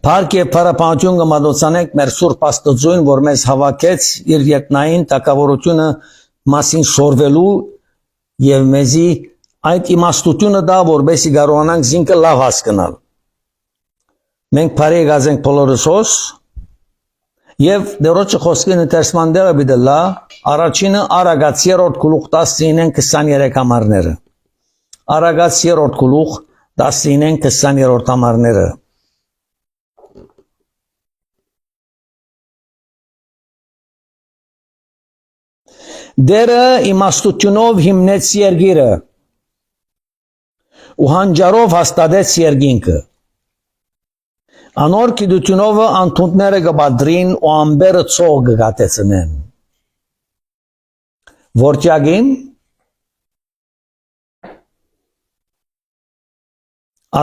Փառք եւ փառապանություն կմատուցանենք մեր Սուրբ Աստծուն, որ մեզ հավաքեց իր երկնային տակավորությունը մասին շորվելու եւ մեզի այդ իմաստությունը դա, որբեսի կարողանանք զինքը լավ հասկանալ։ Մենք բարի գազենք բոլորս եւ դերոճը խոսքին ընթերցման դերը բիդելա առաջինը Արագած 3-րդ գլուխ 19-23 համարները։ Արագած 3-րդ գլուխ 19-23 համարները։ Դերը իմաստությունով հիմնեց երկիրը ու հանճարով հաստատեց երկինքը։ Անոր գիտությունով անթունտները կբադրին ու ամբերը ցող կգատեցնեն։ Որտյագին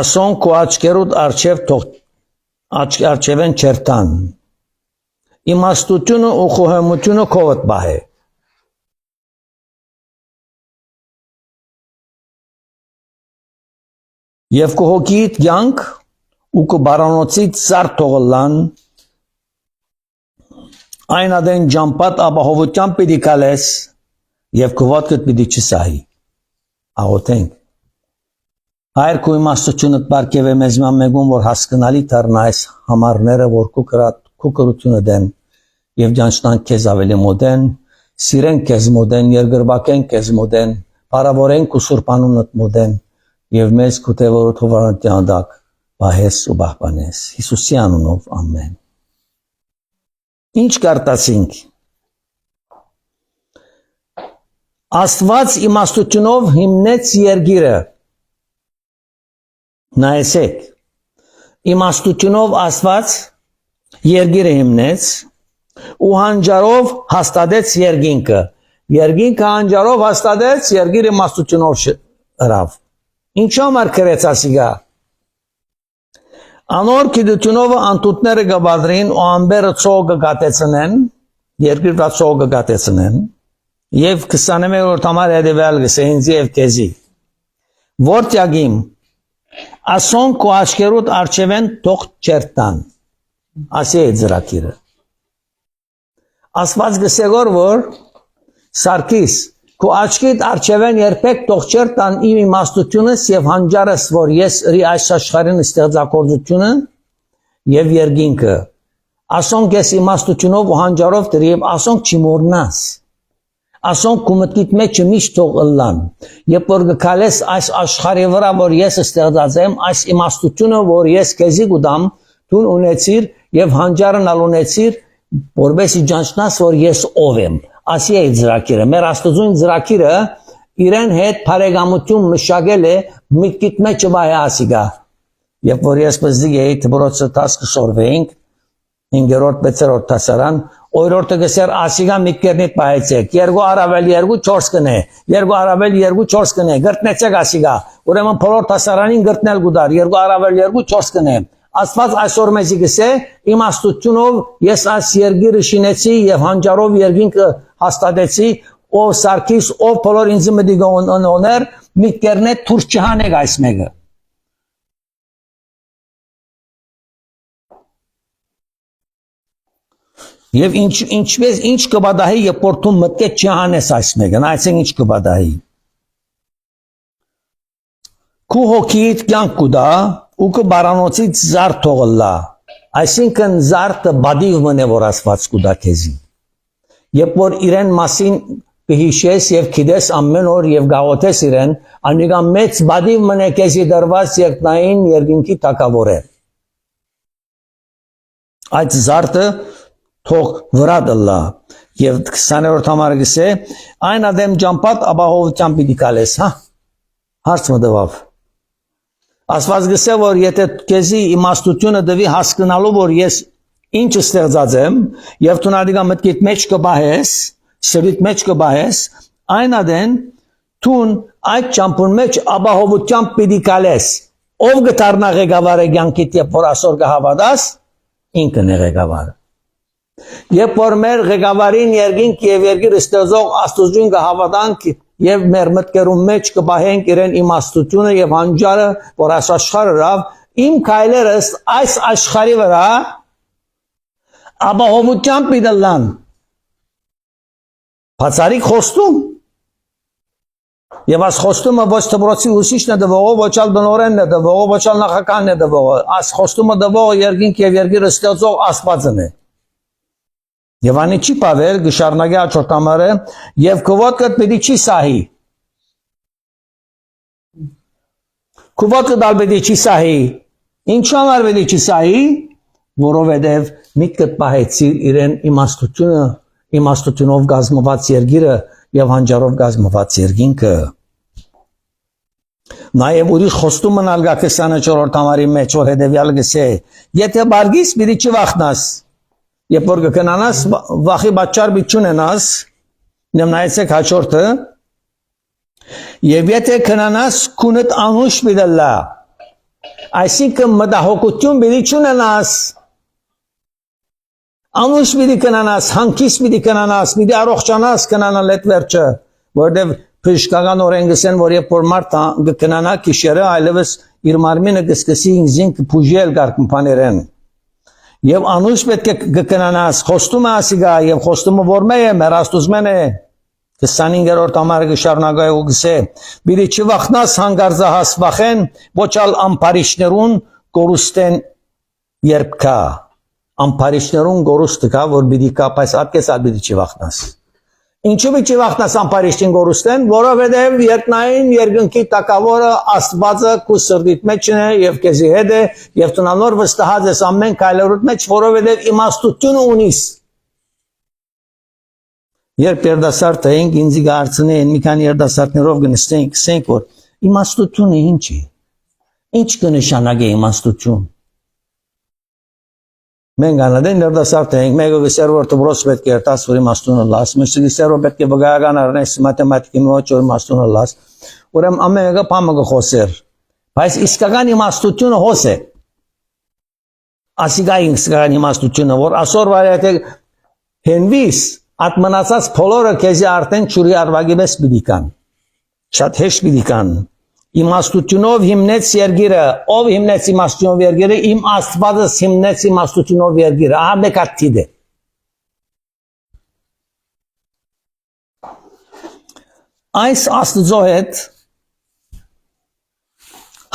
ասոն քո աչքերուդ արջևեն չերտան։ Իմաստությունը ու խոհեմությունը քովդ բահե։ Եվ կողոքիդ յանք ու կբարանոցից ծար թողլան այն ադեն ջամպատ ապահովությամբ պիտի կալես և կվատքդ պիտի չսահի։ Աղոթենք։ Հայր քո իմաստությունդ բարգև է մեզ մեկում, որ հասկանալի դառնա այս համարները, որ քո կրությունը դեն և ջանչնանք քեզ ավելի մոդեն, սիրենք քեզ մոդեն, երգրվակենք քեզ մոդեն, բարավորենք ու Սուրբ անունդ մոդեն և մեզ կուտևորոտ հովարանտյան դակ բահես ու բահբանես, Հիսուսի անունով, ամեն։ Ինչ կարտացինք։ Աստված իմաստությունով հիմնեց երկիրը։ Նայեցեք, իմաստությունով Աստված երկիրը հիմնեց ու հանճարով հաստատեց երկինքը։ Երկինքը հանճարով հաստատեց, երկիր իմաստությունով հրավ։ Ինչու համար կրեց ասիգա։ Անոր գիտությունով անտուտները կբադրին ու ամբերը ցող կգատեցնեն, երկիր վրա ցող կգատեցնեն, եւ 21-րդ համար հետեւյալ գսեինձ եւ քեզի։ Որտյագիմ ասոն քո աչքերուդ արջևեն թող չերտան։ Ասի է ծրակիրը։ Աստված գսեգոր որ Սարգիս քո աչքիդ արջևեն երբեք թող չերտան իմ իմաստությունս եւ հանճարս, որ ես այս աշխարհին ստեղծագործությունը եւ երկինքը։ Ասոնք ես իմաստությունով ու հանճարով դրի եւ ասոնք չմոռնաս։ Ասոնք քո մտքիդ մեջ միշտ թող ըլլան։ Երբ որ գկալես այս աշխարհի վրա, որ ես ստեղծած եմ, այս իմաստությունը, որ ես քեզի գուտամ, դու ունեցիր եւ հանճարն ալունեցիր, որբեսի ջանչնաս, որ ես ով եմ։ Ասի է ծրակիրը, մեր Աստծուն ծրակիրը իրեն հետ բարեկամություն մշակել է միտքիդ մեջ վայ ասիգա։ Երբ որ ես բզդի էի դբրոցը տասկը շորվեինք 5-րդ 6-րդ դասարան, օրորտը գսեր ասիգա միտքերնիդ բայեցեք, 2 առավել 2 4 կնե, 2 առավել 2 4 կնե, գրտնեցեք ասիգա։ Ուրեմն բոլոր դասարանին գրտնել գուդար, 2 առավել 2 4 կնե։ Աստված այսօր մեզի գսե իմաստությունով ես այս երկիրը շինեցի եւ հանճարով երկինքը հաստատեցի, ով Սարգիս, ով բոլոր ինձ մտի գոնոներ, միտքերնե թուրջ չհանեք այս մեկը։ Եվ ինչ կբադահի, երբ որ դու մտքեդ չհանես այս մեկը, նայեցեք ինչ կբադահի։ Քու հոգիդ կյանք կուտա ու կբարանոցից զարդ թողլա, այսինքն զարդը բադիվ մնե, որ Աստված կուտա քեզի։ Երբ որ իրեն մասին կհիշես եւ գիտես ամեն օր եւ գաղութես իրեն, անիկա մեծ բադիվ մնե քեզի դրված երկնային երկինքի տակավոր է։ Այդ զարդը թող վրա դլա եւ 20-րդ համարը գսե այն ադեմ ջամպատ ապահովությամբ պիտի կալես, հա։ Հարց մտավ։ Աստված գսե որ եթե քեզի իմաստությունը դվի հասկանալու որ ես ինչ ստեղծած եմ եւ դու նադիգա մտքիդ մեջ կբահես, սրիդ մեջ կբահես, այն ադեն դու այդ ճամփուն մեջ ապահովությամբ պիտի կալես։ Ով գտարնա ղեկավարը կյանքիդ երբ որ ասոր կհավատաս, ինքն է ղեկավարը։ Երբ որ մեր ղեկավարին երկինք եւ երկիր ստեղծող Աստծուն կհավատանք եւ մեր մտքերում մեջ կբահենք իրեն իմաստությունը եւ հանճարը, որ այս աշխարհը ռավ իմ քայլերս այս աշխարհի վրա ապահովությամբ պիտի բացարիք խոստում եւ այս խոստումը ոչ դպրոցի ուսուցիչն է դվողը, ոչ ալ բնորենն է դվողը, ոչ ալ նախականն է դվողը, այս խոստումը դվողը երկինք եւ երկիրը ստեղծող Աստվածն է։ Եվ անի չի պավել գշարնագի աչորտամարը եւ քովոտքդ պիտի չի սահի։ Քովոտքը դալ պիտի չի սահի։ Ինչու համար պիտի չի սահի, որովհետեւ միտքդ պահեցիր իրեն իմաստությունով գազմված երկիրը եւ հանճարով գազմված երկինքը։ Նաեւ ուրիշ խոստումն ալգա 24-րդ համարի մեջ որ հետեւյալը գսե. եթե բարգիս պիտի չվախնաս, երբ որ կգնանաս վախի պատճառ պիտի չունենաս, նայեցեք հաջորդը, եւ եթե կնանաս քունդ անուշ պիտի լա, այսինքն մտահոգություն պիտի չունենաս, անուշ պիտի կնանաս, հանգիստ պիտի կնանաս, պիտի առողջանաս կնանալ այդ վերջը, որտեղ բժշկական օրեն գսեն, որ երբ որ մարդ կնանա գիշերը, այլևս իր մարմինը կսկսի ինքնին բուժել գարկմփաներեն։ Եվ անուշ պետք է կնանաս, խոստումը ասիգա եւ խոստումը որմե է, մեր Աստուծմեն է։ 25-րդ համարը կշարունակա ու գսե. «Պիտի չվախնաս հանգարձահաս վախեն, ոչ ալ ամբարիշներուն կորուստեն երբ կա»։ Ամբարիշներուն գորուստը կա, որ պիտի կա, բայց ատկես ալ պիտի չվախնաս։ Ինչու պիտի չվախնաս ամբարիշտին գորուստեն, որովհետև երկնային երկնքի տակավորը Աստվածը քու սրտիդ մեջն է եւ քեզի հետ է եւ տնանոր վստահած ես ամեն քայլերուդ մեջ, որովհետև իմաստություն ունիս։ Երբ երդասարդ էինք, ինձ գարցնեն, մի քանի երդասարտներով գնստենք, ասենք որ իմաստությունը ինչ է։ Ինչ կնշանակի իմաստություն։ Մենք անադեն երդասարդ էինք, մեկը գսեր որ դպրոց պետք է երտաս որ իմաստությունը լաս, մյուսը գսեր որ պետք է վկայական առնես մաթեմատիկի մեջ որ իմաստությունը լաս, ուրեմն ամեն մեկը բամը գխոսեր, բայց իսկական իմաստությունը հոս է։ Ասիկա իսկական իմաստությունը որ ասոր վարյատը հենվիս at մնացած բոլորը քեզի արդեն ճուրի արվագի մեզ պիտի կան, շատ հեշտ պիտի կան։ Իմաստությունով հիմնեց երկիրը, ով հիմնեց իմաստությունով երկիրը, իմ Աստվածը հիմնեց իմաստությունով երկիրը, ահա մեկ ատիդ է։ Այս Աստծո հետ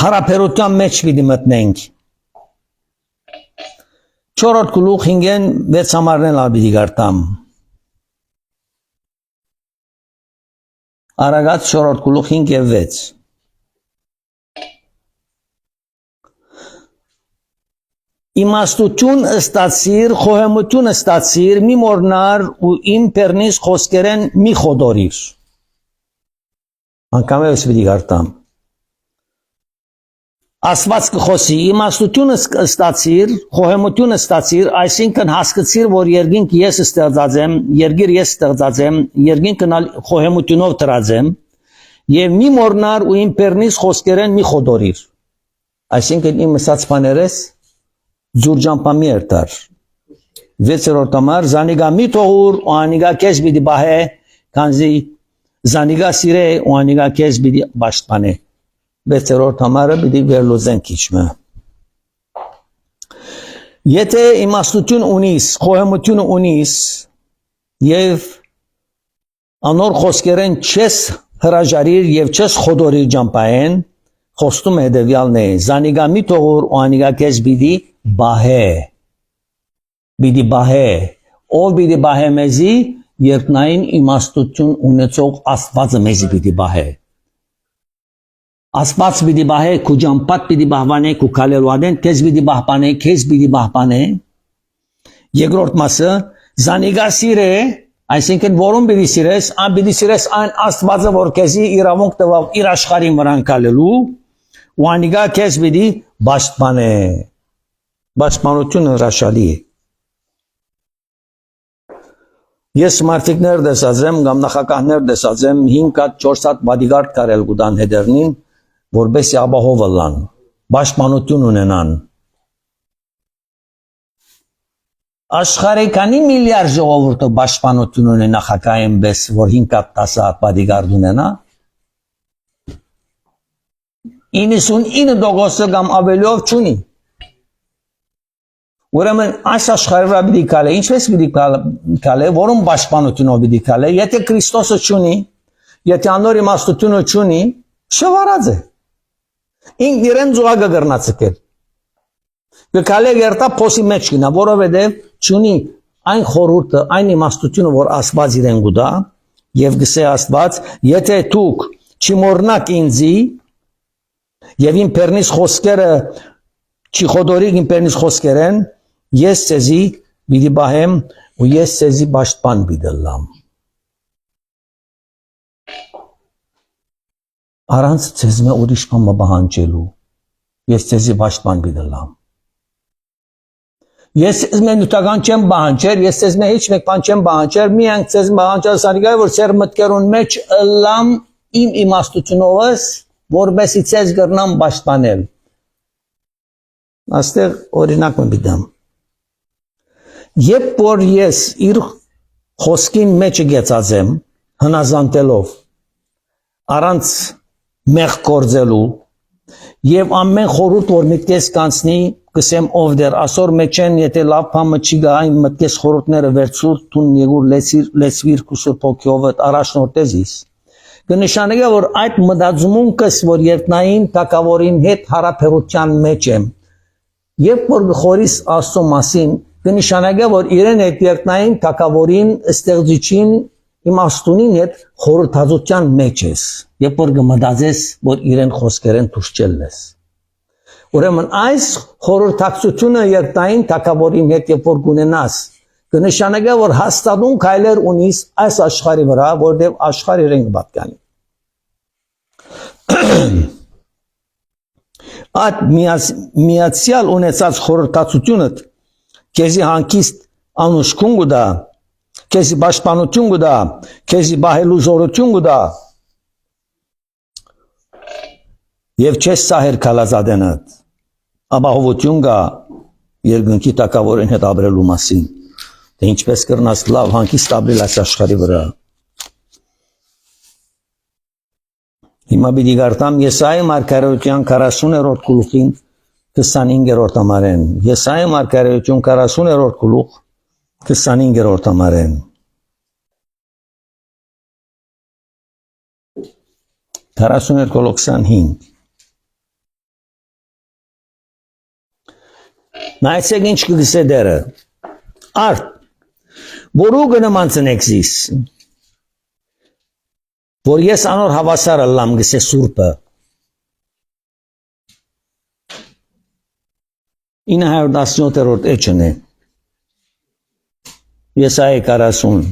հարաբերության մեջ պիտի մտնենք։ 4-րդ գլուխ 5-ն 6 համարն ալ պիտի գարտամ։ Արագած 4-րդ գլուխ 5 եւ 6։ Իմաստություն ստացիր, խոհեմություն ստացիր, մի մորնար ու իմ պերնիս խոսքերեն մի խոդորիր։ Անկամ ես պիտի գարտամ։ Աստված կխոսի, իմաստություն ստացիր, խոհեմություն ստացիր, այսինքն հասկացիր, որ երկինք ես ստեղծած եմ, երկիր ես ստեղծած եմ, երկինքն խոհեմությունով դրած եմ, եւ մի մորնար ու իմ պերնիս խոսքերեն մի խոդորիր։ Այսինքն իմ ասած բաներես Ձուրջամպամի երտար 6-րդ համար զանիգա մի թողուր ու անիգա քեզ պիտի բահե քանզի զանիգա սիրե ու անիգա քեզ պիտի պաշտպանե 6-րդ համարը պիտի վերլուծենք քիչմը եթե իմաստություն ունիս խոհեմություն ունիս եւ անոր խոսքերեն չես հրաժարիր եւ չես խոդորիր ջամպային խոստում հետեւյալն է զանիգա մի թողուր ու անիգա քեզ պիտի բահե ով պիտի բահե մեզի երկնային իմաստություն ունեցող Աստվածը մեզի պիտի բահե Աստված պիտի բահե քու ջամպատ պիտի բահվանե քու քալելու ադեն քեզ պիտի բահպանե քեզ պիտի բահպանե երկրորդ մասը զանիգա սիրե այսինքն որում պիտի սիրես ան պիտի սիրես այն Աստվածը որ քեզի իրավունք տվավ իր աշխարհին վրան քալելու ու անիգա քեզ պիտի պաշտպանե Պաշտպանությունը հրաշալի է։ Ես մարդիկներ դեսած եմ, կամ նախակահներ դեսած եմ, 5 հատ 4 հատ բադիգարդ կարել գուտան հետերնին, որբեսի ապահովը լան, պաշտպանություն ունենան։ Աշխարհի քանի միլիարդ ժողովուրդը պաշտպանություն ունի նախակահին պես, որ 5 հատ 10 հատ բադիգարդ ունենա։ 99% կամ ավելիով չունի։ Ուրեմն այս աշխարհի վրա պիտի կալե, ինչպես պիտի կալե, որում պաշտպանությունով պիտի կալե, եթե Քրիստոսը չունի, եթե անոր իմաստությունը չունի, շվարած է։ Ինքն իրեն զուգը գրնացել։ Կալե երտա փոսի մեջ գնա, որովհետև չունի այն խորհուրդը, այն իմաստությունը, որ Աստված իրեն գուտա, եւ գսե Աստված, եթե դուք չմոռնաք ինձի, եւ իմ բերնից խոսքերը չխոդորիկ իմ բերնից խոսքերեն, ես ցեզի պիտի բահեմ ու ես ցեզի պաշտպան պիտի լամ։ Առանց ցեզ մե ուրիշ բան բանջելու, ես ցեզի պաշտպան պիտի լամ։ Ես ցեզ մե նյութական չեմ բանջեր, ես ցեզ մե ոչ մեկ բան չեմ բանջեր, միայն ցեզ բանջել սարիգայ, որ ծեր մտքերուն մեջ լամ իմ իմաստությունովս, որբեսի ցեզ գրնամ պաշտպանել։ Աստեղ օրինակ եմ դամ։ Երբ որ ես իր խոսքին մեջ գեցած եմ, հնազանդելով, առանց մեղ կործելու, եւ ամեն խորհուրդ որ միտքես կանցնի, կսեմ ով դեր ասոր մեջ են, եթե լավ բամը չի գա, այն մտքես խորհուրդները վերցուր, տուն եղուր լեցվիր կուսուր փոքյովդ առաջնորդեզիս։ Կնշանակե, որ այդ մտածումունքս, որ երկնային թակավորին հետ հարաբերության մեջ եմ, երբ որ գխորիս Աստծո մասին, կնշանակե, որ իրեն հետ երկնային թակավորին ստեղծիչին իմաստունին հետ խորհրդածության մեջ ես, երբ որ կմտածես, որ իրեն խոսքերեն դուրս չելնես։ Ուրեմն այս խորհրդակցությունը երկնային թակավորին հետ երբ որ կունենաս, կնշանակե, որ հաստատուն քայլեր ունիս այս աշխարհի վրա, որտեղ աշխարհը իրեն կպատկանի։ Այդ միացյալ ունեցած խորհրդակցությունը քեզի հանգիստ անուշքուն գուտա, քեզի պաշտպանություն գուտա, քեզի բահելու զորություն գուտա, եւ չես սահեր քալազադենդ, ապահովություն գա երկնքի թակավորին հետ ապրելու մասին, թե ինչպես կրնաս լավ հանգիստ ապրել այս աշխարհի վրա։ Հիմա պիտի գարտամ Եսայի մարգարեության 40-րդ գլուխին 25-րդ համարեն։ Եսայի մարգարեություն 40-րդ գլուխ 25-րդ համարեն։ Կարասուներ կոլոքսան 5 Նայցեք ինչ կգսե դերը արդ որու գնման ծնեքզիս որ ես անոր հավասարը լամ գսե սուրպը 917-րդ էջն է Եսայի 40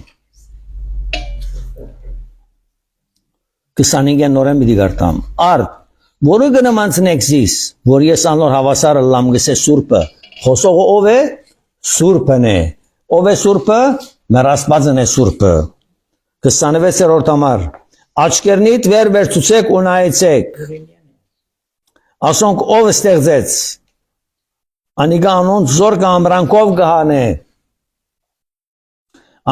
25 նորեն պիտի գարտամ արդ որու գնման ծնեքզիս որ ես անոր հավասարը լամ գսե սուրպը խոսողը ով է սուրպն է ով է սուրպը մեր Աստվածն է սուրպը 26-րդ համար աչքերնիդ վեր վերցուցեք ու նայեցեք ասոնք ով ստեղծեց անիգա անոնց զոր կամրանքով կհանե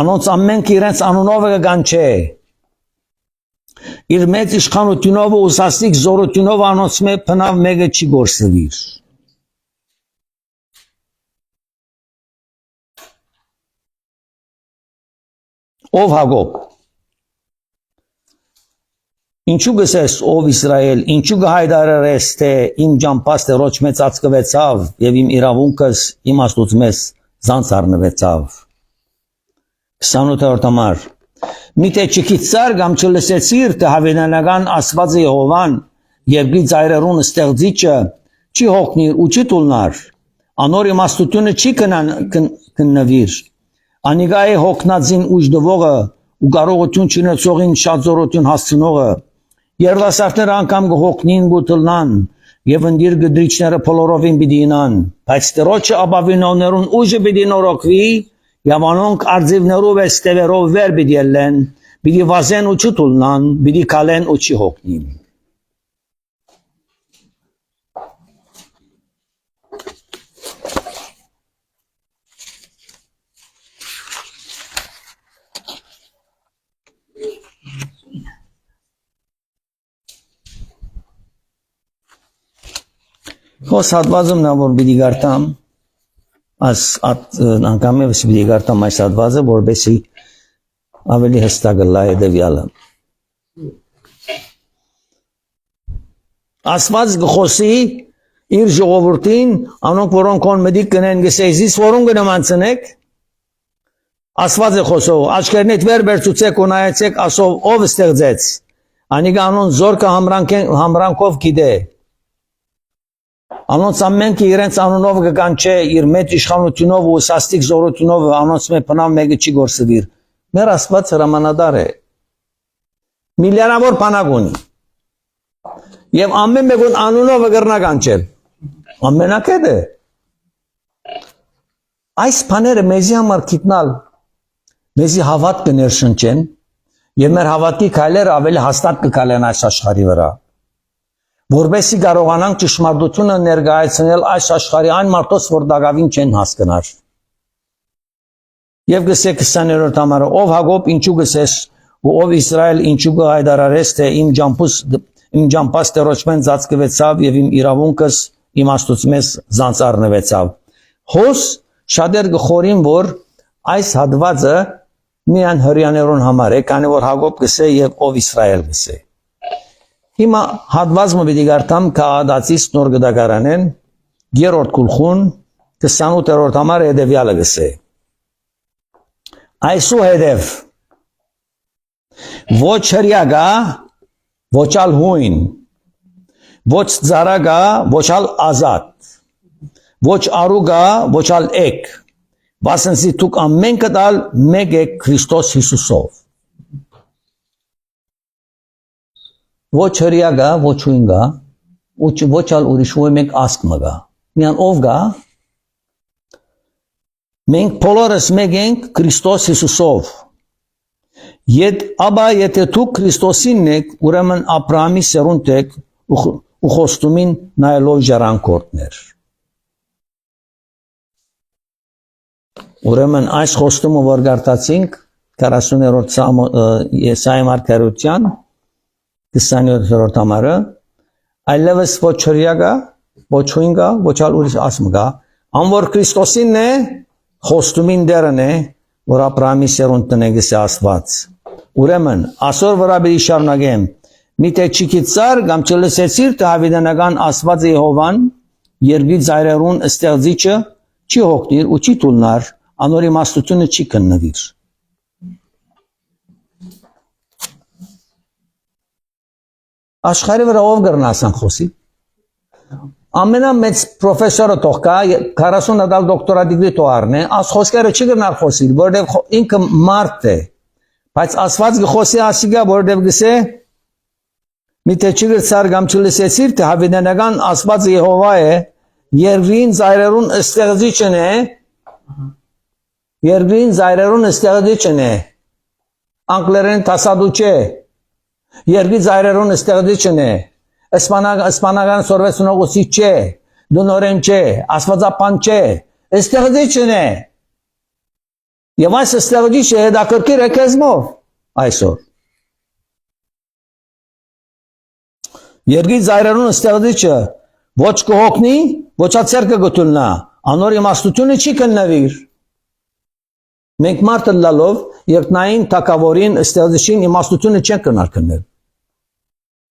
անոնց ամենք իրենց անունով կգանչե իր մեծ իշխանությունով ու սաստիկ զորությունով անոնց մե փնավ մեկը չի գործվիր ով Հակոբ ինչու գսես ով Իսրայել ինչու գահայդարես թե իմ ջամփաստը ռոչ մեծ ածկվեցավ եւ իմ իրավունքս իմաստուց մեզ զանց առնվեցավ 28-րդ համար Միթե չգիտար կամ չլսեցիր թե հավանական Աստվածը Եհովան երկրի ծայրերուն ստեղծիչը չի հոգնիր ու չի տուլնար անոր իմաստությունը չի կննվիր Անիգա է հոգնածին ուժդվողը ու կարողություն չունեցողին շատ զորություն հասցնողը երդասարտները անգամ գհոգնին գուտլնան եւ ընդիր գդրիչները փոլորովին պիտի ինան բայց Տերոջը ապավինողներուն ուժը պիտի նորոգվի եւ անոնք արձիվներով ու ստևերով վեր պիտի ելեն պիտի վազեն ու չտուլնան պիտի կալեն ու չի հոգնին Հոս հատվածում նա որ պիտի գարտամ, անգամ ես պիտի գարտամ այս հատվածը, որպեսզի ավելի հստակ լա հետևյալը։ Աստված գխոսի իր ժողովրդին, անոնք որոնք on մդիկ կնեն գսեզիս որոնք գնամանցնեք, Աստված է խոսով, աչքերնիդ վեր բերցուցեք ու նայեցեք ասով ով ստեղծեց, անիգա անոն զորքը համրանքով գիտե, անոնց ամենքը իրենց անունով կկանչե իր մեծ իշխանությունով ու սաստիկ զորությունով անոնց մե բնավ մեկը չի գործվիր, մեր Աստված հրամանատար է, միլիարավոր բանակ ունի, և ամեն մեկուն անունով կրնա կանչել, ամենակետ է, այս բաները մեզի համար գիտնալ, մեզի հավատ կներշնչեն, և մեր հավատի քայլերը ավելի հաստատ կքայլեն այս աշխարհի վրա, որպեսզի կարողանանք ճշմարտությունը ներկայացնել այս աշխարհի այն մարդոց, որ դակավին չեն հասկնար։ Եվ գսե 20-րդ համարը, ով Հակոբ ինչու գսես, ու ով Իսրայել ինչու կհայտարարես, թե իմ ջամփաս տերոջմեն ծածկվեցավ և իմ իրավունքս իմաստուց մեզ զանցառնվեցավ։ Հոս շատեր կխորին, որ այս հատվածը միայն հրյաներուն համար է, քանի որ Հակոբ գսե և ով Իսրայել գսե։ Հիմա հատվածը պիտի գարտամ Քահանացիս նոր գդակարանեն, 3-րդ գլխուն, 28-րդ համարը հետևյալը գսե։ Այսուհետև ոչ հրյակա, ոչ ալ հույն, ոչ ծարագա, ոչ ալ ազատ, ոչ արուգա, ոչ ալ էկ, վասնզի դուք ամենքը տալ մեկ եք Քրիստոս Հիսուսով։ Ոչ հրյակա, ոչ հույն գա, ոչ ալ ուրիշ ու մենք ասկ մը գա, միան ով գա, մենք բոլորս մեկ ենք Քրիստոս Հիսուսով, ապա եթե դուք Քրիստոսինն եք, ուրեմն Աբրահամի սերունդ եք ու խոստումին նայելով ժառանգորդներ։ Ուրեմն այս խոստումը որ գարտացինք 40-րդ Եսայի մարգարեության 27-րդ համարը, այլևս ոչ հրյակա, ոչ հույն գա, ոչ ալ ուրիշ ասմ գա, անոր Քրիստոսինն է, խոստումին դերն է, որ Աբրահամի սերունդն է գսե Աստված։ Ուրեմն ասոր վրա բերի շարունակեմ, միթե չգիտար կամ չլսեցիր թե հավիտենական Աստված Եհովան, երկրի ծայրերուն ստեղծիչը չի հոգնիր ու չի տուլնար, անոր իմաստությունը չի կննվիր։ Աշխարհի վրա ով կրնասան խոսի։ Ամենամեծ պրոֆեսորը թող կա 40 հատալ դոկտորատիգրի թողարն է, աս խոսքերը չի կրնար խոսիլ, որովհետև ինքը մարդ է, բայց Աստված գխոսի ասիգա, որովհետև գսե միթե չգրցար կամ չլսեցիր, թե հավիտենական Աստված Եհովա է, երկրին ծայրերուն ստեղծիչն է, երկրին ծայրերուն ստեղծիչն է, անգլերեն տասադու չէ, երկրի ծայրերուն ստեղծիչն է, Իսպանական սորվեսունողուսի չէ, դունորեն չէ, աստվածապան չէ, ստեղծիչն է, և այս ստեղծիչը հետաքրքիր է քեզմով այսօր։ Երկրի ծայրերուն ստեղծիչը ոչ կհոգնի, ոչ ացերկը գտուլնա, անոր իմաստությունը չի կննվիր։ Մենք մարդը լալով երկնային թագավորին ստեղծիչին իմաստությունը չեն կնար կնել,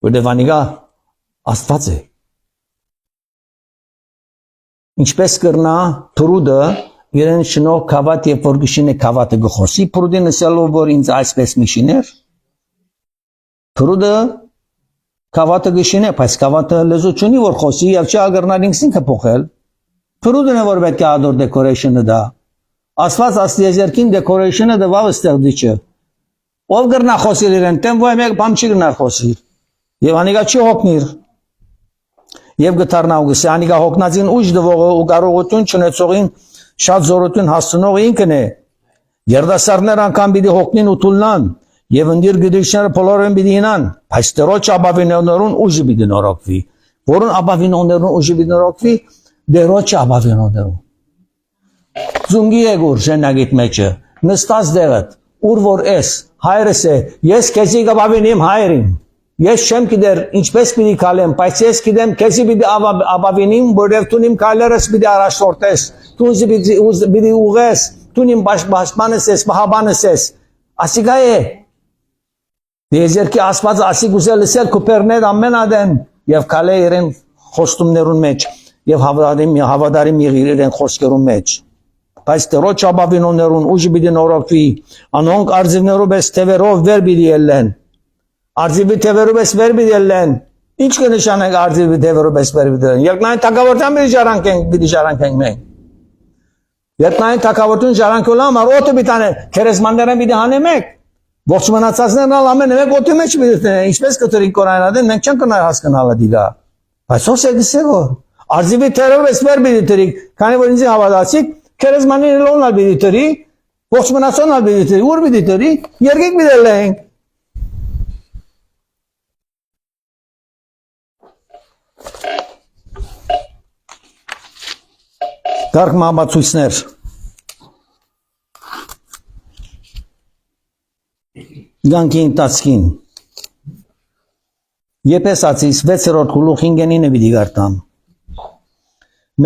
որտև անիգա Աստված է։ Ինչպես կրնա Փրուդը իրեն շնորհ քավատ եւ որ գշինե քավատը գխոսի Փրուդին ասելով որ ինձ այսպես միշիներ Փրուդը քավատը գշինե բայց քավատը լեզու չունի որ խոսի եւ չի ագրնալ ինքսինքը փոխել Փրուդն է որ պետք է ադոր դեկորեյշնը դա Աստված աստիեզերքին դեկորեյշնը դվավ ստեղծիչը ով կրնա խոսիլ իրեն տեմ ոյ մեկ բամ չի կրնա խոսի եւ անիգա չի հոգնիր Եվ գտարնավ գսե անիգա հոգնածին ուժ դվողը ու կարողություն չունեցողին շատ զորություն հասցնող ինքն է երդասարներ անգամ պիտի հոգնին ու տուլնան եւ ընդիր գդիշները բոլորեն պիտի ինան բայց դերոջ աբավինոներուն ուժը պիտի նորոգվի որուն աբավինոներուն ուժը պիտի նորոգվի դերոջ աբավինոներուն Զունգի եգուր ժենագիտ մեջը նստած դեղդ ուր որ ես հայրս է ես քեզի կբավինիմ հայրին Ես չեմ գիտեր ինչպես պիտի քալեմ, բայց ես գիտեմ քեզի պիտի ապավինիմ, որև դու իմ քայլերս պիտի առաջնորդես, դու պիտի ուղես, դու իմ պաշտպանս ես, մահաբանս ես։ Ասիկա է։ Եզերքի Աստված ասիկ ուզել լսել կուպերներ ամեն ադեմ եւ քալե իրեն խոստումներուն մեջ եւ հավատարիմ եղիր իրեն խոսքերուն մեջ։ Բայց դրոջ ապավինոներուն ուժ պիտի նորոգվի, անոնք արձիվներով ես թևերով վեր պիտի ելեն։ Արձիվի թևերով ես վեր պիտի ելեն։ Ինչ կնշանակի արձիվի թևերով ես վեր պիտի ելեն։ Երկնային թագավորության պիտի ժառանգենք մենք։ Երկնային թագավորություն ժառանգելու համար օդը պիտի անեն, քերեզմանները պիտի հանեն մեկ։ Ողջ մնացածներն ամենը մեկ օդի մեջ պիտի տնեն։ Ինչպես կտրի Կորանադեն մենք չենք կնար հասկանալը դիլա։ Բայց ո՞ս է դիսեգո։ Արձիվի թևերով ես վեր պիտի տրի, քանի որ ինձ հավատացիք, քերեզմանները լոնալ պիտի տրի, ողջ մնացածն պիտի տրի, ուր պիտի տրի, երկիկ պիտի լենք։ Դարկ մամացույցներ Գանքի ընտացքին Եփեսացիս 6-րդ գլուխ 5-9 պիտի գարտամ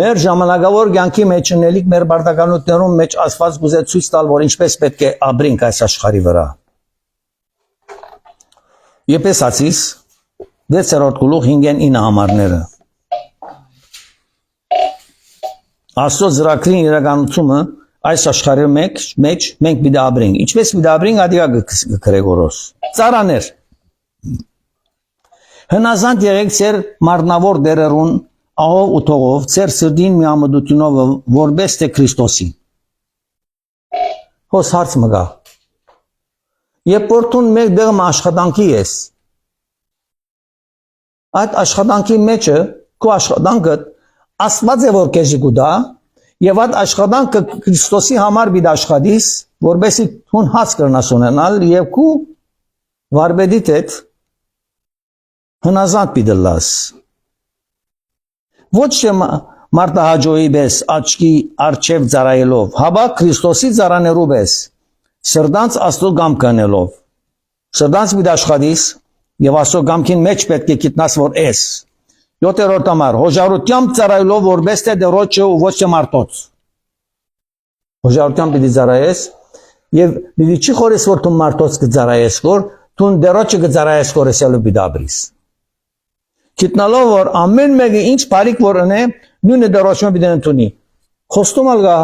Մեր ժամանակավոր գանքի մեջ ունելիք մեր բարդականություններում մեջ Աստված գուզե ցույց տալ, որ ինչպես պետք է ապրենք այս աշխարհի վրա Եփեսացիս 6-րդ գլուխ 5-9 համարները Աստծո ծրագրի իրականությունը այս աշխարհի մեջ մենք պիտի ապրենք։ Ինչպես պիտի ապրենք, ադիա Գրեգորոս։ Ծարաներ։ Հնազանդ եղեք ձեր մարմնավոր դերերուն ահով ու թողով, ձեր սրտին միամտությունով որպես թե Քրիստոսի։ Հոս հարց մգա։ Երբ որտուն մեկ դեղմ աշխատանքի ես։ Այդ աշխատանքի մեջը քո աշխատանքը Աստված է որ քեզ գուտա եւ այդ աշխատանքը Քրիստոսի համար պիտի աշխատիս որբեսի թուն հաց կրնաս ունենալ եւ քու վարբեդիտ հետ հնազանդ պիտի լաս ոչ թե մարտահաջողի պես աչքի արչև ծառայելով հաբա Քրիստոսի ծառաներով պես սրտանց Աստծո գամ կանելով սրտանց պիտի աշխատիս եւ Աստծո գամքին մեջ պետք է գիտնաս որ ես 7-րդ համար հոժարությամբ ծառայելով որպես թե դրոջը ու ոչ թե մարդոց հոժարությամբ պիտի ծառայես եւ պիտի չի խորես որ դու մարդոց կծառայես որ դու դրոջը կծառայես խորեսելու պիտի ապրիս գիտնալով որ ամեն մեկը ինչ բարիք որ ունե նույնը դրոջը պիտի ընդունի խոստում ալգա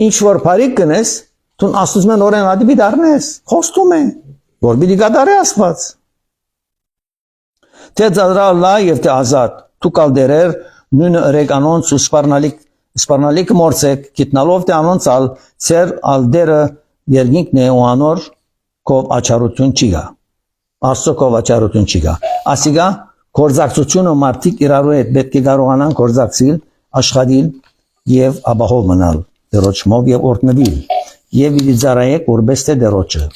ինչ որ բարիք կնես դու աստուծմեն օրեն ադի պիտի առնես խոստում է որ պիտի կատարի Աստված Թե ծադրալա եւ թե ազատ դու կալդերեր նույնը ըրեք անոնց ու սպառնալիք մորցեք գիտնալով թե անոնցալ ծեր ալդերը երկինքն է ու անոր կով աչարություն չի գա Աստծո կով աչարություն չի գա ասիգա կորզակցությունը մարդիկ իրարու հետ պետք է կարողանան կորզակցիլ աշխատիլ եւ ապահով մնալ դերոճմով եւ օրտնվել եւ իդիզարայեք որպես թե դերոճը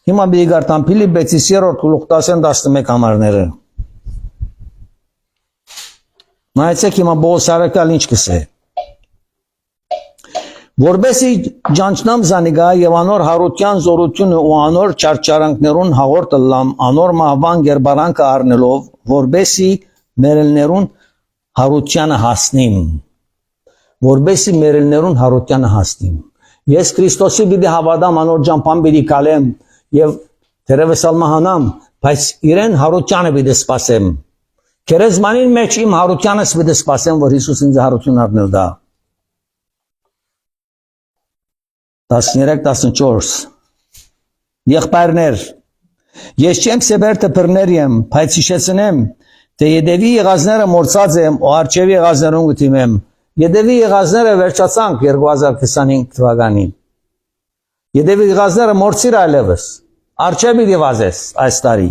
Հիմա պիտի գարտամ Փիլիպպեցիս 3-րդ գլուխ 10-11 համարները։ Նայեցեք հիմա Պողոս առաքյալ ինչ կսե։ Որբեսի ջանչնամ զանիգա եւ անոր հարության զորությունը ու անոր չարչարանքներուն հաղորդ լամ անոր մահվան գերբարանքը առնելով որբեսի մերելներուն հարությանը հասնիմ։ Որբեսի մերելներուն հարությանը հասնիմ։ Ես Քրիստոսի պիտի հավատամ անոր ջամփան պիտի կալեմ Եվ թերևս ալմահանամ, բայց իրեն հարությանը պիտի սպասեմ։ Քերեզմանին մեջ իմ հարությանս պիտի սպասեմ, որ Հիսուս ինձ հարություն առնել դա։ 13-14 Եղբայրներ, ես չեմ սեբերտը պրներ եմ, բայց հիշեցնեմ, թե ետևի եղազները մորցած եմ, ու արջևի եղազներուն գտիմեմ։ Ետևի եղազները վերջացանք 2025 թվականին։ Ետևի եղազները մորցիր այլևս, արջևի դիվազես այս տարի։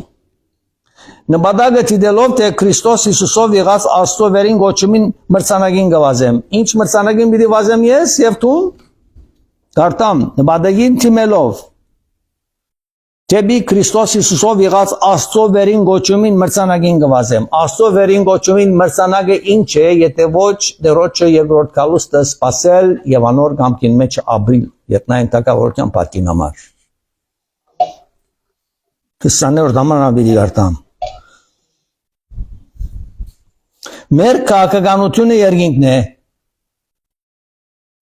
Նպատակը դիտելով թե Քրիստոս Հիսուսով եղած Աստծո վերին գոչումին մրցանակին գվազեմ։ Ինչ մրցանակին պիտի վազեմ ես եւ դու Կարտամ նպատակին թիմելով Դեպի Քրիստոս Հիսուսով եղած Աստծո վերին գոչումին մրցանակին գվազեմ։ Աստծո վերին գոչումին մրցանակը ինչ է, եթե ոչ դերոջը երկրորդ կալուստը սпасել եւ անոր կամքին մեջ ապրիլ, երկնային թագավորության պատկին համար։ 20-րդ համարը պիտի գարտամ։ Մեր քաղաքականությունը երկինքն է։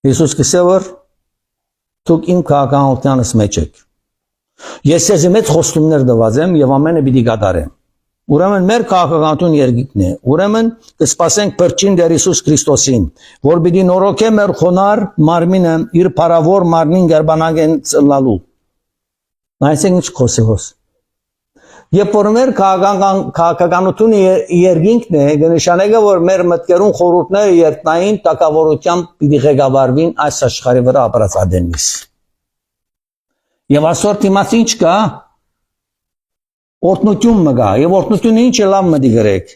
Հիսուս կսե որ դուք իմ քաղաքականությանս մեջ եք։ Ես ես մեծ խոստումներ տված եմ եւ ամենը պիտի կատարեմ։ Ուրեմն մեր քաղաքականություն երկինքն է։ Ուրեմն կսպասենք Փրկին Տեր Հիսուս Քրիստոսին, որ պիտի նորոգե մեր խոնար մարմինը իր փառավոր մարմին գերբանագեն ծլալու։ Այսինքն ինչ խոսեհոս։ Երբ որ մեր քաղաքականությունը երկինքն է, կնշանակե որ մեր մտքերուն խորհուրդները երկնային տակավորությամբ պիտի ղեկավարվին այս աշխարհի վրա ապրած ադենից։ Եվ այսօր դիմաց ինչ կա։ Օրտնություն մգա, եւ օրտնությունը ինչ է լավ մտի գրեք,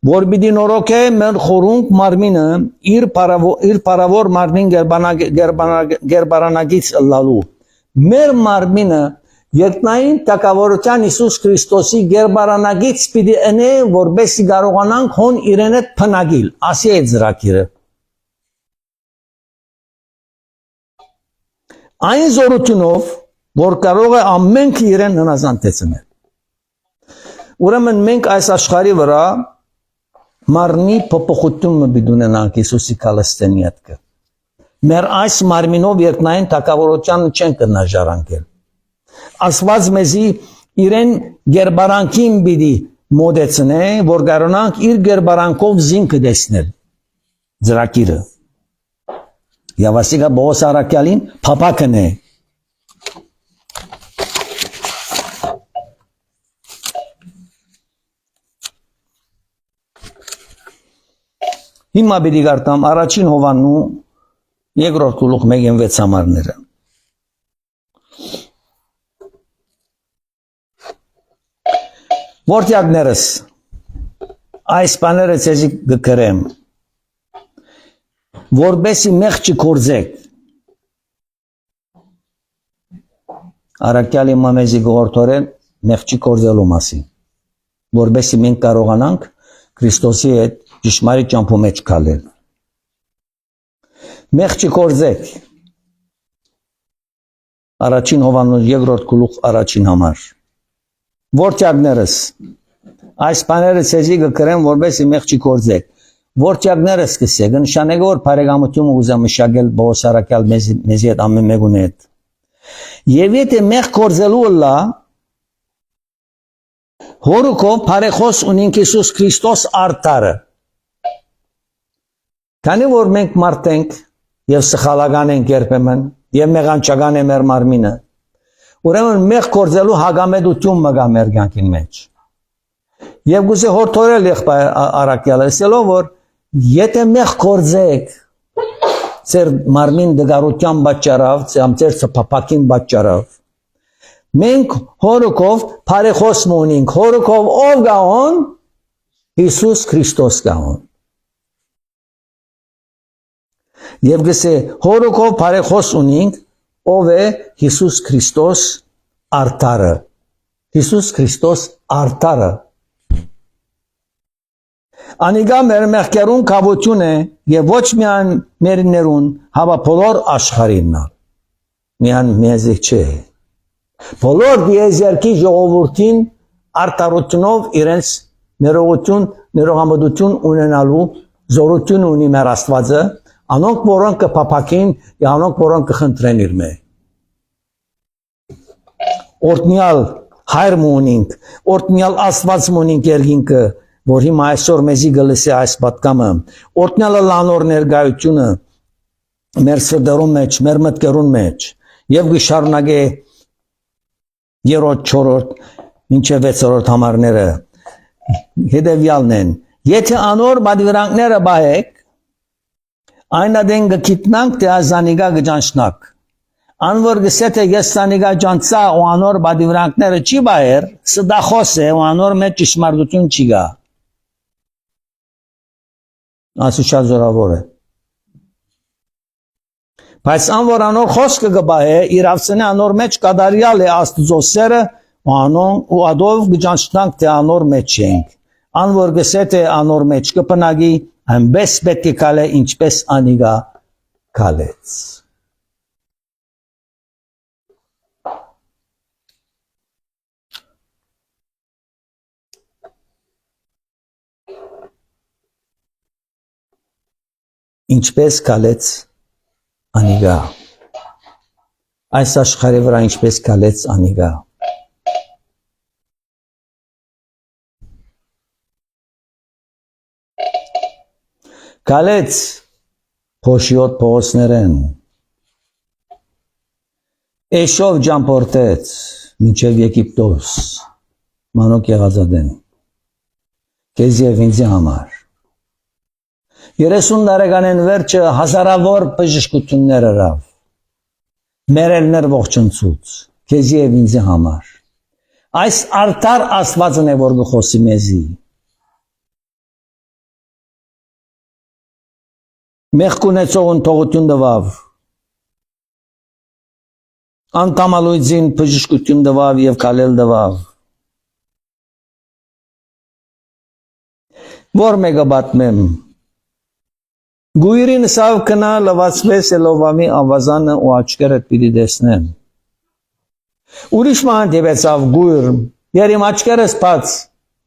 որ պիտի նորոգե մեր խորունկ մարմինը իր փառավոր մարմին գերբարանագից լալու։ Մեր մարմինը երկնային տակավորության Հիսուս Քրիստոսի գերբարանագից պիտի ընե, որբեսի կարողանանք հոն իրեն հետ փնագիլ, ասի է ծրագիրը։ Այն զորությունով, որ կարող է ամենք իրեն հնազանդեցնել։ Ուրեմն մենք այս աշխարհի վրա մարմնի փոփոխություն պիտի ունենանք Հիսուսի քալստենի հետ։ Մեր այս մարմինով երկնային տակավորությանը չեն կնաժարանքել։ Աստված մեզի իրեն գերբարանքին պիտի մոդեցնե, որ կարողանանք իր գերբարանքով զինքը դեսնել։ Ծրագիրը։ Եվ ասիկա Բողոս Արաքյալին փապակն է։ Հիմա պիտի գարտամ առաջին Հովաննու երկրորդ գլուխ 1-6 համարները։ Որդյակներս, այս բաները ցեզի կգրեմ, որբեսի մեղ չկործեք։ Արաքյալի մամեզի գորթորեն մեղ չկործելու մասին, որբեսի մենք կարողանանք Քրիստոսի հետ ճշմարիտ ճամփու մեջ քալել։ Մեղ չկործեք։ Առաջին Հովաննու երկրորդ գլուխ առաջին համար։ Որդյակներս, այս բաները ցեզի կգրեմ, որբեսի մեղ չկործեք։ Որդյակներս կսե, կնշանակե որ բարեկամությունը ուզա մշակել Բողոս Արաքյալ մեզի հետ ամեն մեկուն հետ։ Եվ եթե մեղ կործելու լա, հորուկով բարեխոս ունենք Հիսուս Քրիստոս արդարը։ Քանի որ մենք մարդ ենք եւ սխալական ենք երբեմն եւ մեղանչական է մեր մարմինը, ուրեմն մեղ կործելու հագամետություն մգա մեր կյանքին մեջ։ Եվ գուցե հորթորել եղբայր Արաքյալը, ասելով որ եթե մեղ կործեք ձեր մարմին դգարության պատճառով, ձեր սփափակին պատճառով, մենք հորուկով բարեխոս ունենք, հորուկով ով գաոն Հիսուս Քրիստոս գաոն։ Եվ գսե հորուկով բարեխոս ունենք, ով է Հիսուս Քրիստոս արդարը։ Հիսուս Քրիստոս արդարը։ Անիգա մեր մեղքերուն կավություն է եւ ոչ միայն մերներուն, հավա բոլոր աշխարհինն։ Միայն մեզի չէ։ Բոլոր դիեզերքի ժողովրդին արդարությունով իրենց ներողամտություն ունենալու զորություն ունի մեր Աստվածը, անոնք որոնք կփափակին եւ անոնք որոնք կխնդրեն իր մե։ Օրտնյալ հայր մունինք, օրտնյալ Աստված մունինք երկինքը, որ հիմա այսօր մեզի գլսի այս պատկամը, օրտնյալը լանոր ներկայությունը մեր սրտերուն մեջ, մեր մտքերուն մեջ, եւ գշարունակե 3-րդ, 4-րդ, մինչև 6-րդ համարները հետևյալն են։ Եթե անոր բادرանքները բայեք, այնադեն գիտնանք թե ազանիգա գճանշնակ։ Անոր գսեթե ես սանիգա ջանցա ու անոր բادرանքները չի բայեր, սդախոս է ու անոր մեջ ճշմարտություն չի գա։ Ասու շատ զորավոր է։ Բայց անոր անոր խոսքը գբայ է, իրավցնե անոր մեջ կադարյալ է Աստծո սերը ու անոն ու ադով գճանշնանք թե անոր մեջ ենք։ Անոր գսեթե անոր մեջ կպնագի, այնպես պետք է կալե ինչպես անիգա կալեց։ ինչպես կալեց անիգա։ Այս աշխարհի վրա ինչպես կալեց անիգա։ Կալեց փոշիոտ փողոցներեն, էշով ճամփորդեց մինչև Եգիպտոս, մանուկ եղածադեն, քեզ եւ ինձ համար։ 30 տարեկանեն վերջը հազարավոր բժշկություններ արավ, մերելներ ողջունցուց, քեզ եւ ինձ համար։ Այս արդար Աստվածն է, որ գխոսի մեզի։ Մեղք ունեցողուն թողություն տվավ, անկամալույցին բժշկություն տվավ եւ կալել տվավ։ Որ մեկը պատմեմ, գույրին սավ կնա լվացվես Էլովամի ավազանը ու աչքերդ պիտի տեսնեն։ Ուրիշ ման դեպեցավ գույր, երիմ աչքերս բաց,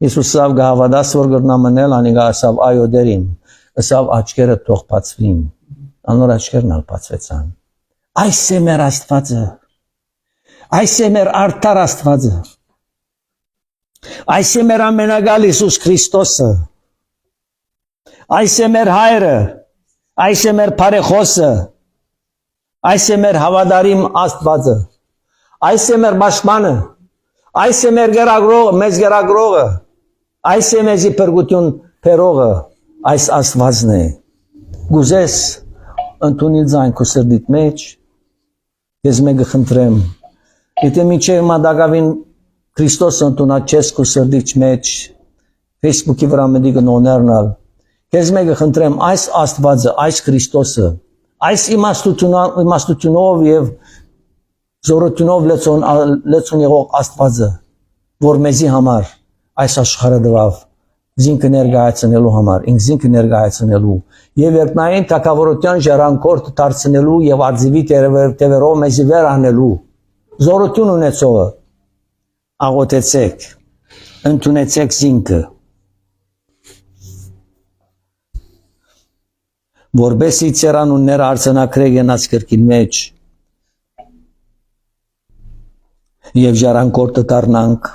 Իսուս սավ գահավադաս որ գրնա մնել, անիգա ասավ այո դերիմ, ասավ աչքերը թող բացվին, անոր աչքերն ալ բացվեցան։ Այս է մեր Աստվածը, այս է մեր արդար Աստվածը, այս է մեր ամենագալ Իսուս Քրիստոսը, այս է մեր հայրը, այս է մեր բարեխոսը, այս է մեր հավատարիմ Աստվածը, այս է մեր պաշտպանը, այս է մեր գերագրողը, մեզ գերագրողը, այս է մեզի փրկություն բերողը, այս Աստվածն է։ Գուզես ընդունի ձայն քո սրտիդ մեջ, ես մեկը խնդրեմ, եթե մինչև մադագավին Քրիստոսը ընդունած չես քո սրտիդ մեջ, Facebook-ի վրա մտի գնոներնալ, ես մեկը խնդրեմ, այս Աստվածը, այս Քրիստոսը, այս իմաստությունով եւ զորությունով լեցուն եղող Աստվածը, որ մեզի համար այս աշխարհը տվավ, զինքը ներկայացնելու համար, ինքզինքը ներկայացնելու եւ երկնային թակավորության ժառանգորդ դարձնելու եւ արձիվի տերերով մեզի վեր անելու զորություն ունեցողը աղոթեցեք, ընդունեցեք զինքը, որբեսի ծերանունները արցանակրե գնաց կրկին մեջ եւ ժառանգորդը դառնանք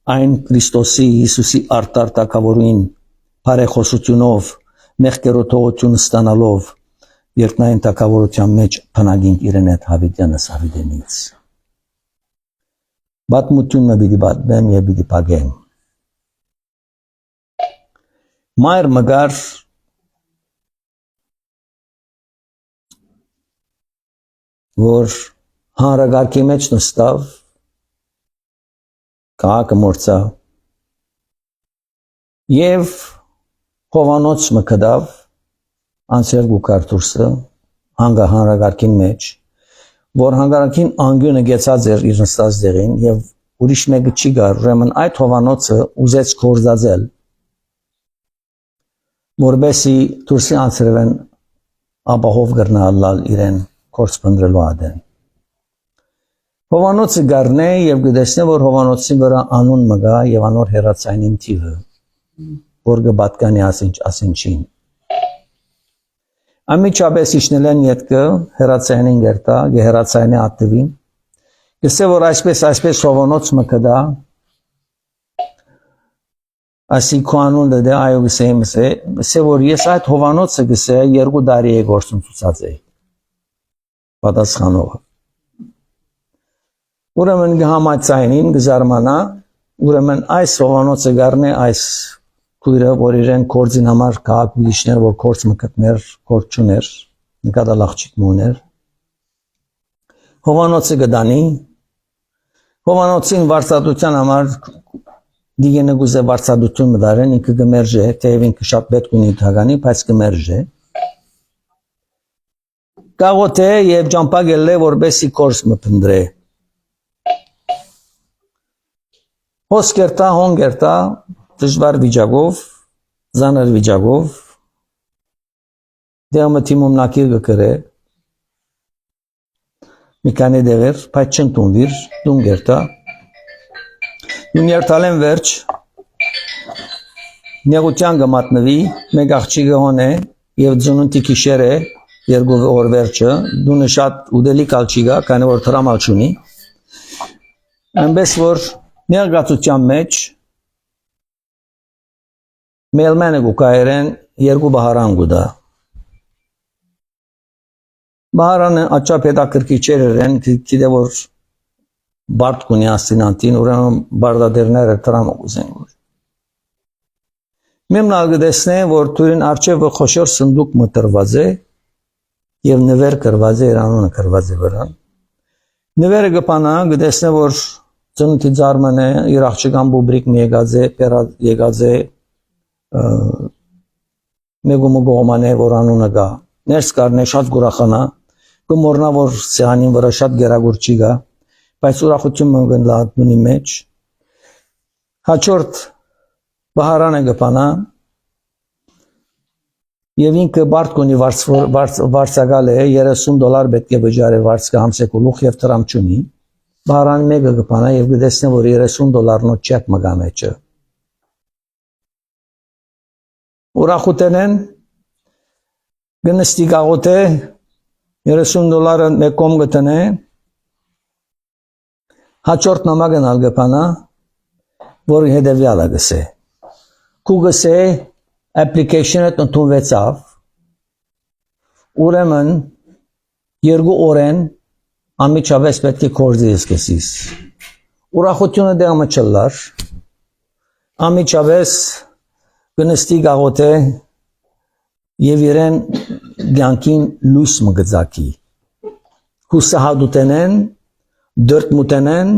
այն Քրիստոսի Հիսուսի արդար թակավորին բարեխոսությունով մեղքերոթողություն ստանալով երկնային թակավորության մեջ փնագինք իրեն այդ հավիտյանս հավիտենից բատմությունը պիտի բատմեմ եւ պիտի փագեմ մայր մգար որ հանրագարքի մեջ նստավ քաղաքը մորցա եւ Հովանոց մկդավ անցել գուկար դուրսը հանգա հանրագարքին մեջ որ հանրագարքին անգյունը գեցած էր իր նստած դերին եւ ուրիշ մեկը չի գար ուրեմն այդ Հովանոցը ուզեց կորզածել որբեսի դուրսի անցրվեն ապահով գրնալալ իրեն կորց փնտրելու ադեն Հովանոցը գարնե եւ գտեսնե որ Հովանոցի վրա անուն մգա եւ անոր հերացայինին թիվը որ գբատկանի ասինչին Ամիջապես իշնելեն յետքը հերացայինին գերտա գերացայինի ատվին գսե որ այսպես Հովանոց մկդա ասի քանուն դե այո գսե որ ես այդ Հովանոցը գսե 2 տարի է գործունեացած է պատասխանողը Ուրեմն գհամացայինին գզարմանա, ուրեմն այս Հովանոցը գարնե այս քույրը, որ իրեն կորձին համար քաղաք բիլիշներ, որ կորձ մկտներ, կորձ չուներ, նկատալ աղջիկ մուներ։ Հովանոցը գդանի, Հովանոցին վարծատության համար դիգենը գուզե վարծատություն մդարեն, ինքը գմերժե, թեև ինքը շատ պետք ունի թագանի, բայց գմերժե։ Կաղոթե եւ ջամփագել է, որբեսի կորձ մփնդրե։ Հոսկերտա, հոնգերտա, դժվար վիճակով, զանր վիճակով, դեղմը թիմում նակիր գկրե, մի կանի դեղեր, պայտ չնտունվիր, դունգերտա, դուն երթալեն վերջ, նեղության գմատնվի, մեկ աղջի գհոն է, եւ ծնունդի գիշերը երկու օր վերջը դու շատ ուդելի կալ չի գա, քանի որ տրամալ չունի։ Այնպես որ ներգացության մեջ մելմենը գուկայերեն երկու բահարան գուդա։ Բահարանը աչապ հետաքրքիչեր են, գիտե որ բարդ կունի աստինանտին, ուրեմն բարդադերները տրամ ուզեն որ։ Մեմնալ գտեսնե, որ թուրին արջևը խոշոր սնդուկ մտրված է եւ նվեր կրված է, իրանունը կրված է վրան։ Նվերը գպանա գտեսնե, որ ծնունդի ձարմն է, իր աղջկան բուբրիկ մի եկած է մեգումը գողման է, որ անունը գա։ Ներս կարնե շատ գուրախանա, կմորնա, որ սեանին վրա շատ գերագուր չի գա, բայց ուրախություն մնգն լատմունի մեջ։ Հաջորդ բահարանը գպանա եւ ինքը բարդ կունի վարձակալ է $30 պետք է վճարի վարձկը համսեկուլուխ եւ տրամ չունի։ Բահարան մեկը գպանա եւ գտեսնե, որ $30 չեք մգա մեջը։ Ուրախութենեն գնստի գաղոթե $30 մեկ կոմ գտնե հաջորդ նամակն ալ գպանա, որ հետևյալը գսե։ Քու գսե application-ը ընդունվեցավ, ուրեմն երկու օրեն ամիջապես պետք է կորզի սկսես։ Ուրախությունը դեղը չլար, ամիջապես գնստի գաղոթե եւ իրեն գյանքին լույս մգծակի։ Հուսահատութենեն, դրտմութենեն,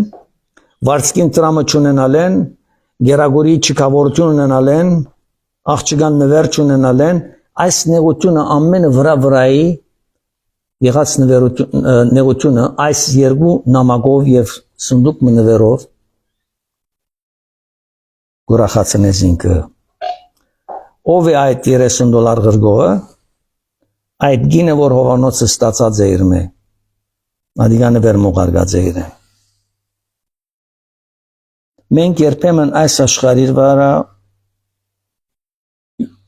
վարձկին տրամը չունենալեն, գերագորի չկավորություն ունենալեն, աղջկան նվեր չունենալեն, այս նեղությունը ամենը վրայի եղած նեղությունը այս երկու նամակով եւ սնդուկ նվերով գուրախացնես ինքը։ Ով է այդ $30 գրգողը, այդ գինը, որ Հովանոցը ստացած է իրմե, ադիգանը վերմուղարգած է իրեն։ Մենք երբեմն այս աշխարհի վրա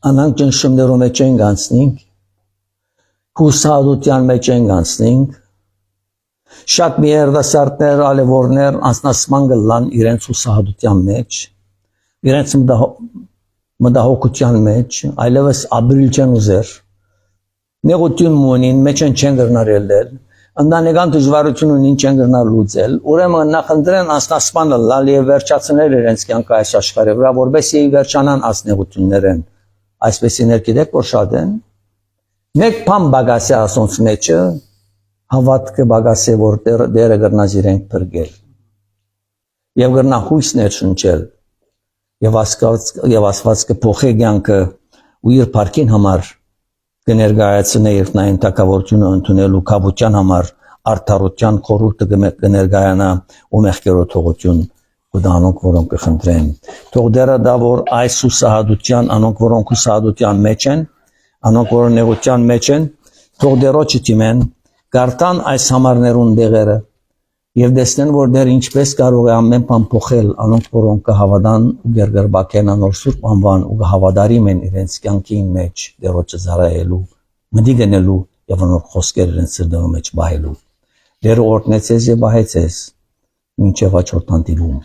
անանք ճնշումներում մեջ ենք անցնենք, հուսահատության մեջ ենք անցնենք, շատ մի երդասարտներ, ալևորներ անձնասման գլան իրենց հուսահատության մեջ, իրենց մտահոգության մեջ, այլևս ապրիլ չեն ուզեր, նեղություն մունին, մեջ չեն գրնար ելնել, ընտանեկան դժվարություն ունին չեն գրնար լուծել, ուրեմն նախընտրեն անձնասման լալ եւ վերջացնել իրենց կյանքը այս աշխարհի վրա, որովհետեւ վերջանան ասնեղություններն, այսպեսիներ գիտեք որ շատ են։ Մեկ բան բագասի ասոնց մեջը հավատքը բագասի, որ դերը գրնաց իրենք փրկել եւ գրնա հույս ներշնչել եւ ասված կփոխի կյանքը ու իր парքին համար կներկայացնե իր նային տակավորությունը ընդունելու կապության համար արդարության խորհուրդը կներկայանա ու մեղքերոթողություն կդանոնք որոնք կխնդրեն թող դերը դա որ այս հուսահատության անոնք որոնք հուսահատության մեջ են անոնք որ նեղության մեջ են թող դերոջը դիմեն գարտան այս համարներուն դեղերը եւ դեսնեն որ դեր ինչպես կարող է ամեն բան փոխել անոնք որոնք կհավատան ու գերգրբակեն անոր սուրբ անվան ու կհավատարիմ են իրենց կյանքի մեջ դերոջը զարայելու մտի գնելու եւ անոր խոսքերը իրենց սրտի մեջ բայելու դերը օրհնեցես եւ բահեցես մինչև հաջորդ հանդիպում